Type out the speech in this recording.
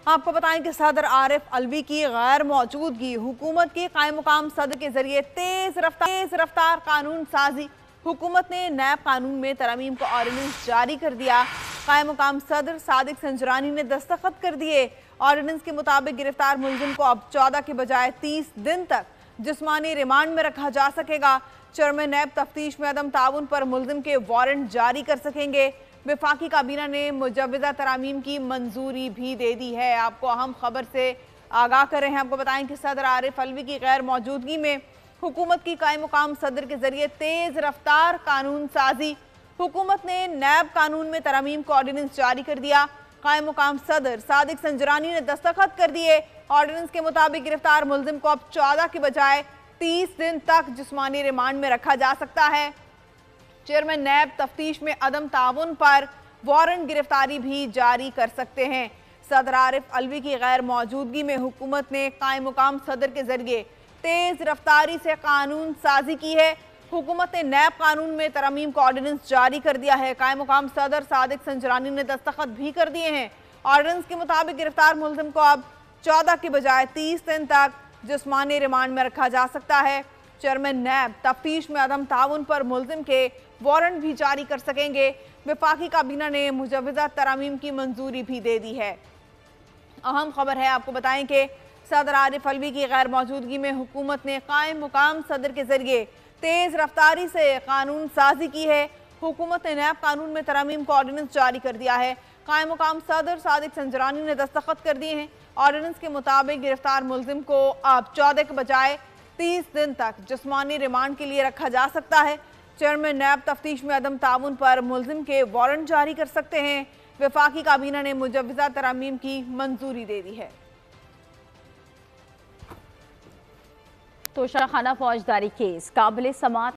आपको बताएं कि सदर आरिफ अलवी की गैर मौजूदगी हुकूमत की कायम मुकाम सदर के जरिए तेज रफ्तार कानून साजी। हुकूमत ने नैब कानून में तरमीम का ऑर्डिनेंस जारी कर दिया। कायम मुकाम सदर सादिक संजरानी ने दस्तखत कर दिए। ऑर्डिनेंस के मुताबिक गिरफ्तार मुलजिम को अब 14 के बजाय 30 दिन तक जिस्मानी रिमांड में रखा जा सकेगा। चेयरमैन नैब तफ्तीश में अदम ताउन पर मुलजिम के वारंट जारी कर सकेंगे। वफाकी काबीना ने मुजव्वज़ा तरामीम की मंजूरी भी दे दी है। आपको अहम खबर से आगाह कर रहे हैं। आपको बताएं कि सदर आरिफ अलवी की गैर मौजूदगी में हुकूमत की कायम मुकाम सदर के जरिए तेज रफ्तार कानून साजी। हुकूमत ने नैब कानून में तरमीम का ऑर्डिनेंस जारी कर दिया। कायम मुकाम सदर सादिक संजरानी ने दस्तखत कर दिए। ऑर्डिनेंस के मुताबिक गिरफ्तार मुलजिम को अब 14 के बजाय 30 दिन तक जिस्मानी रिमांड में रखा जा सकता है। चेयरमैन नैब तफ्तीश में अदम ताउन पर वारंट गिरफ्तारी भी जारी कर सकते हैं। सदर आरिफ अलवी की गैर मौजूदगी में हुकूमत ने कायम मुकाम सदर के जरिए तेज रफ्तारी से कानून साजी की है। हुकूमत ने नैब कानून में तरमीम का ऑर्डिनेंस जारी कर दिया है। कायम मुकाम सदर सादिक संजरानी ने दस्तखत भी कर दिए हैं। ऑर्डिनेंस के मुताबिक गिरफ्तार मुलजिम को अब 14 के बजाय 30 दिन तक जिस्मानी रिमांड में रखा जा सकता है। चेयरमैन नैब तफ्तीश में अदम ताउन पर मुलजिम के वारंट भी जारी कर सकेंगे। वफाकी काबीना ने मुजव्वज़ा तरामीम की मंजूरी भी दे दी है। अहम खबर है, आपको बताएं कि सदर आरिफ अलवी की गैर मौजूदगी में हुकूमत ने कायम मुकाम सदर के जरिए तेज रफ्तारी से कानून साजी की है। हुकूमत ने नैब कानून में तरमीम का ऑर्डिनेंस जारी कर दिया है। कायम मुकाम सदर सादिक संजरानी ने दस्तखत कर दिए हैं। ऑर्डिनेंस के मुताबिक गिरफ्तार मुलजिम को अब 14 के बजाय 30 दिन तक जिस्मानी रिमांड के लिए रखा जा सकता है। चेयरमैन नैब तफ्तीश में अदम ताउन पर मुलजिम के वारंट जारी कर सकते हैं। वफाकी काबीना ने मुजव्वज़ा तरामीम की मंजूरी दे दी है। तोशाखाना फौजदारी केस काबिल समाअत